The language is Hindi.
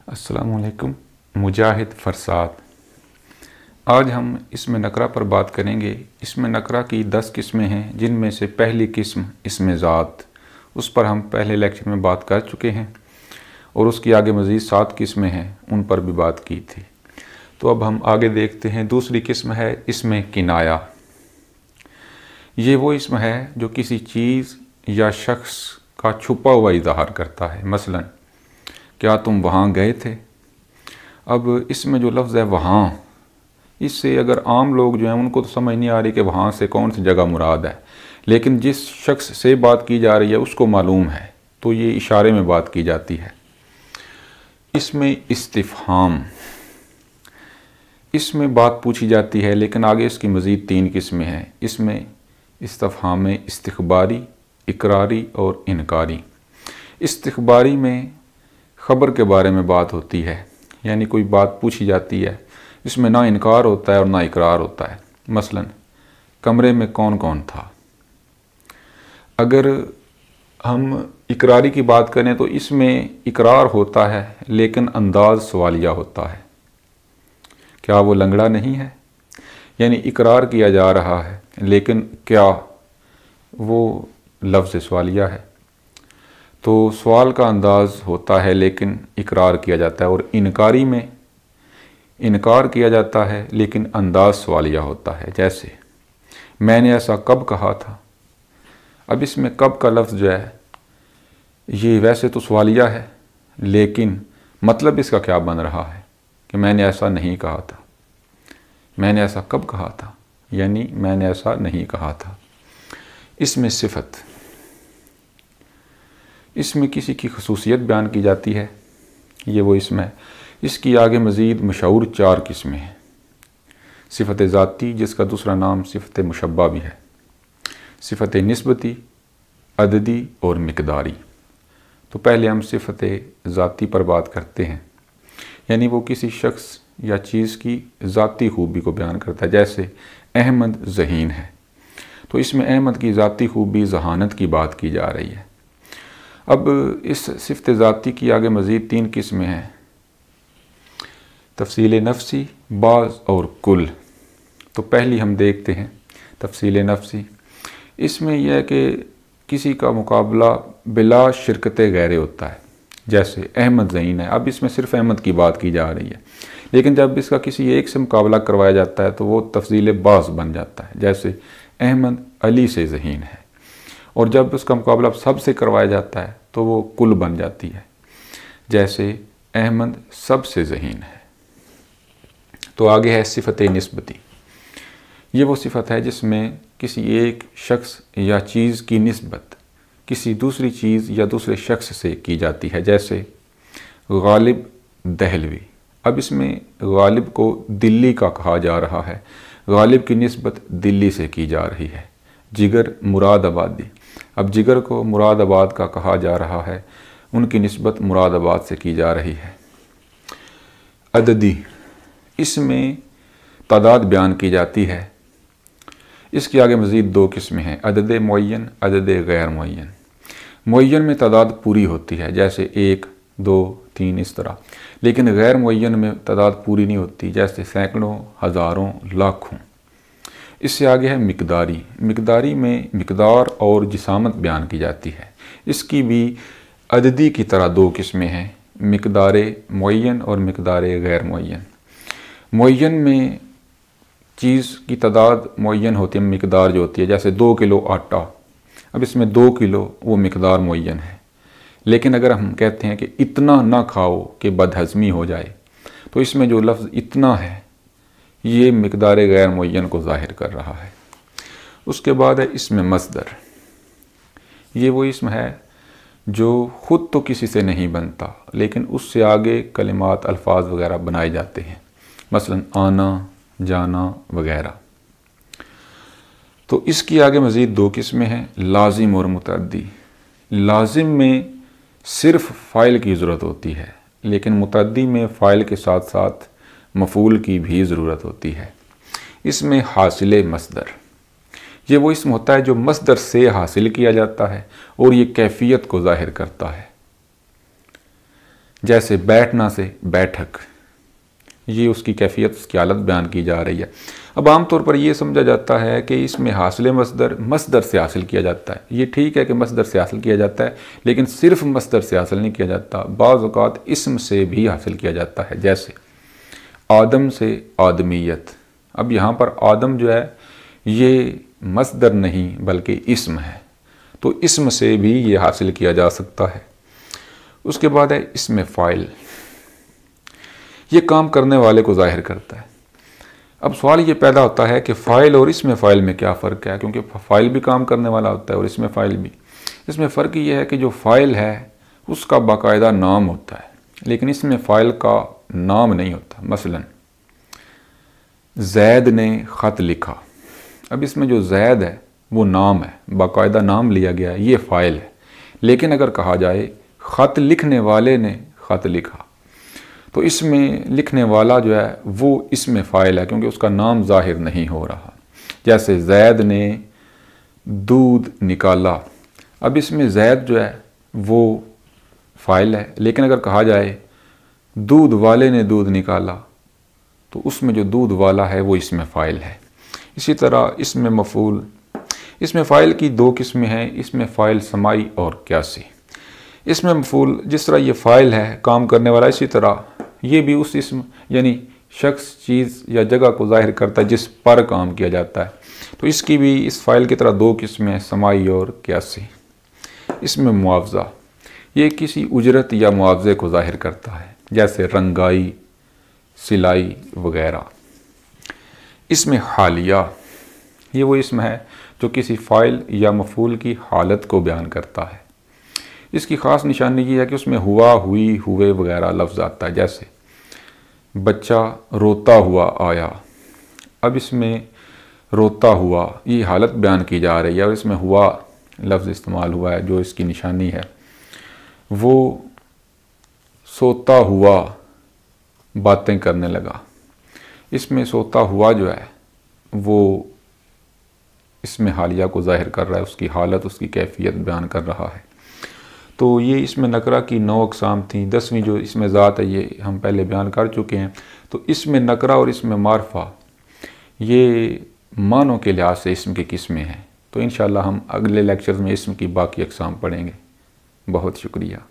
अस्सलामुअलैकुम। मुजाहिद फरसाद। आज हम इसमें नकरा पर बात करेंगे। इसमें नकरा की 10 किस्में हैं, जिनमें से पहली किस्म इसमें ज़ात, उस पर हम पहले लेक्चर में बात कर चुके हैं और उसकी आगे मज़ीद 7 किस्में हैं, उन पर भी बात की थी। तो अब हम आगे देखते हैं। दूसरी किस्म है इसमें किनाया। ये वो इसम है जो किसी चीज़ या शख्स का छुपा हुआ इज़हार करता है। मसलन, क्या तुम वहाँ गए थे? अब इसमें जो लफ्ज़ है वहाँ, इससे अगर आम लोग जो हैं उनको तो समझ नहीं आ रही कि वहाँ से कौन सी जगह मुराद है, लेकिन जिस शख्स से बात की जा रही है उसको मालूम है, तो ये इशारे में बात की जाती है। इसमें इस्तिफ़हाम, इसमें बात पूछी जाती है, लेकिन आगे इसकी मज़ीद 3 किस्में हैं। इसमें इस्तिफ़हाम में इस्तिख़बारी, इकरारी और इनकारी। इस्तिख़बारी में ख़बर के बारे में बात होती है, यानी कोई बात पूछी जाती है, इसमें ना इनकार होता है और ना इकरार होता है। मसलन, कमरे में कौन कौन था? अगर हम इकरारी की बात करें तो इसमें इकरार होता है, लेकिन अंदाज़ सवालिया होता है। क्या वो लंगड़ा नहीं है? यानी इकरार किया जा रहा है, लेकिन क्या वो लफ्ज़ सवालिया है, तो सवाल का अंदाज़ होता है लेकिन इकरार किया जाता है। और इनकारी में इनकार किया जाता है लेकिन अंदाज़ सवालिया होता है। जैसे, मैंने ऐसा कब कहा था? अब इसमें कब का लफ्ज़ जो है ये वैसे तो सवालिया है, लेकिन मतलब इसका क्या बन रहा है कि मैंने ऐसा नहीं कहा था। मैंने ऐसा कब कहा था, यानी मैंने ऐसा नहीं कहा था। इसमें सिफत, इसमें किसी की खसूसियत बयान की जाती है, ये वो इसमें है। इसकी आगे मज़ीद मशहूर 4 किस्में हैं। सिफ़त ज़ाती, जिसका दूसरा नाम सिफ़त मुशब्बा भी है, सिफ़त निस्बती, अददी और मिक़दारी। तो पहले हम सिफ़त ज़ाती पर बात करते हैं, यानी वो किसी शख्स या चीज़ की ज़ाती खूबी को बयान करता है। जैसे, अहमद ज़हीन है, तो इसमें अहमद की ज़ाती खूबी ज़हानत की बात की जा रही है। अब इस सिफ़त ज़ाती की आगे मज़ीद 3 किस्में हैं, तफ़सील नफ़सी, बाज़ और कुल। तो पहली हम देखते हैं तफ़सील नफ़सी। इसमें यह है कि किसी का मुकाबला बिला शिरकत गैर होता है। जैसे, अहमद ज़हीन है, अब इसमें सिर्फ़ अहमद की बात की जा रही है, लेकिन जब इसका किसी एक से मुकाबला करवाया जाता है तो वो तफ़सील बाज़ बन जाता है। जैसे, अहमद अली से ज़हीन है, और जब उसका मुकाबला सब से करवाया जाता है तो वो कुल बन जाती है। जैसे, अहमद सब से ज़हीन है। तो आगे है सिफ़त निस्बती। ये वो सिफ़त है जिसमें किसी एक शख्स या चीज़ की निस्बत किसी दूसरी चीज़ या दूसरे शख्स से की जाती है। जैसे, गालिब दहलवी, अब इसमें गालिब को दिल्ली का कहा जा रहा है, गालिब की निस्बत दिल्ली से की जा रही है। जिगर मुरादाबादी, अब जिगर को मुरादाबाद का कहा जा रहा है, उनकी निस्बत मुरादाबाद से की जा रही है। अददी, इसमें तादाद बयान की जाती है। इसके आगे मज़ीद 2 किस्में हैं, अदद मुअय्यन, अदद गैर मुअय्यन। मुअय्यन में तादाद पूरी होती है, जैसे 1, 2, 3 इस तरह, लेकिन गैर मुअय्यन में तादाद पूरी नहीं होती, जैसे सैकड़ों, हज़ारों, लाखों। इससे आगे है मिक़दारी। मिक़दारी में मिक़दार और जिसामत बयान की जाती है। इसकी भी अददी की तरह 2 किस्में हैं, मिक़दार मुअय्यन और मिक़दार गैर मुअय्यन। मुअय्यन में चीज़ की तादाद मुअय्यन होती है, मिक़दार जो होती है, जैसे 2 किलो आटा, अब इसमें 2 किलो वो मिक़दार मुअय्यन है। लेकिन अगर हम कहते हैं कि इतना ना खाओ कि बदहज़मी हो जाए, तो इसमें जो लफ्ज़ इतना है ये मिक़दार गैर मुअय्यन को ज़ाहिर कर रहा है। उसके बाद है इसमें मस्दर। ये वो इसम है जो ख़ुद तो किसी से नहीं बनता, लेकिन उससे आगे कलिमात, अल्फाज वगैरह बनाए जाते हैं। मसलन, आना, जाना वगैरह। तो इसकी आगे मज़ीद 2 किस्में हैं, लाजिम और मुतअद्दी। लाजिम में सिर्फ़ फ़ाइल की ज़रूरत होती है, लेकिन मुतअद्दी में फ़ाइल के साथ साथ मफ़ूल की भी ज़रूरत होती है। इसमें हासिल मस्दर, ये वो इसम होता है जो मस्दर से हासिल किया जाता है और ये कैफियत को ज़ाहिर करता है। जैसे बैठना से बैठक, ये उसकी कैफियत, उसकी हालत बयान की जा रही है। अब आमतौर पर यह समझा जाता है कि इसमें हासिल मसदर से हासिल किया जाता है। ये ठीक है कि मसदर से हासिल किया जाता है, लेकिन सिर्फ मसदर से हासिल नहीं किया जाता, बाज़ औक़ात इस्म से भी हासिल किया जाता है। जैसे आदम से आदमियत। अब यहाँ पर आदम जो है ये मसदर नहीं बल्कि इस्म है, तो इस्म से भी ये हासिल किया जा सकता है। उसके बाद है इसमें फ़ाइल, ये काम करने वाले को ज़ाहिर करता है। अब सवाल ये पैदा होता है कि फ़ाइल और इसमें फ़ाइल में क्या फ़र्क है, क्योंकि फ़ाइल भी काम करने वाला होता है और इसमें फ़ाइल भी। इसमें फ़र्क ये है कि जो फ़ाइल है उसका बाकायदा नाम होता है, लेकिन इसमें फ़ाइल का नाम नहीं होता। मसलन ज़ैद ने ख़त लिखा। अब इसमें जो ज़ैद है वो नाम है, बाकायदा नाम लिया गया है, ये फ़ाइल है। लेकिन अगर कहा जाए ख़त लिखने वाले ने ख़त लिखा, तो इसमें लिखने वाला जो है वो इसमें फ़ाइल है, क्योंकि उसका नाम ज़ाहिर नहीं हो रहा। जैसे ज़ैद ने दूध निकाला। अब इसमें ज़ैद जो है वो फ़ाइल है, लेकिन अगर कहा जाए दूध वाले ने दूध निकाला, तो उसमें जो दूध वाला है वो इसमें फ़ाइल है। इसी तरह इसमें मफ़ूल, इसमें फ़ाइल की दो किस्में हैं, इसमें फ़ाइल समाई और क्यासी। इसमें मफ़ूल जिस तरह ये फ़ाइल है काम करने वाला, इसी तरह ये भी उस इसम यानी शख्स, चीज़ या जगह को ज़ाहिर करता है जिस पर काम किया जाता है। तो इसकी भी इस फ़ाइल की तरह दो किस्में हैं, समाई और क्यासी। इसमें मुआवज़ा, ये किसी उजरत या मुआवजे को ज़ाहिर करता है, जैसे रंगाई, सिलाई वगैरह। इसमें हालिया, ये वो इसम है जो किसी फ़ाइल या मफ़ूल की हालत को बयान करता है। इसकी ख़ास निशानी ये है कि उसमें हुआ, हुई, हुए वगैरह लफ्ज़ आता है। जैसे बच्चा रोता हुआ आया। अब इसमें रोता हुआ ये हालत बयान की जा रही है और इसमें हुआ लफ्ज़ इस्तेमाल हुआ है, जो इसकी निशानी है। वो सोता हुआ बातें करने लगा। इसमें सोता हुआ जो है वो इसमें हालिया को ज़ाहिर कर रहा है, उसकी हालत, उसकी कैफियत बयान कर रहा है। तो ये इसमें नकरा की 9 अक़साम थी। 10वीं जो इसमें ज़ात है ये हम पहले बयान कर चुके हैं। तो इसमें नकरा और इसमें मारफा ये मानों के लिहाज से इसम की किस्में हैं। तो इंशाअल्लाह हम अगले लेक्चर्स में इसम की बाकी अक़साम पढ़ेंगे। बहुत शुक्रिया।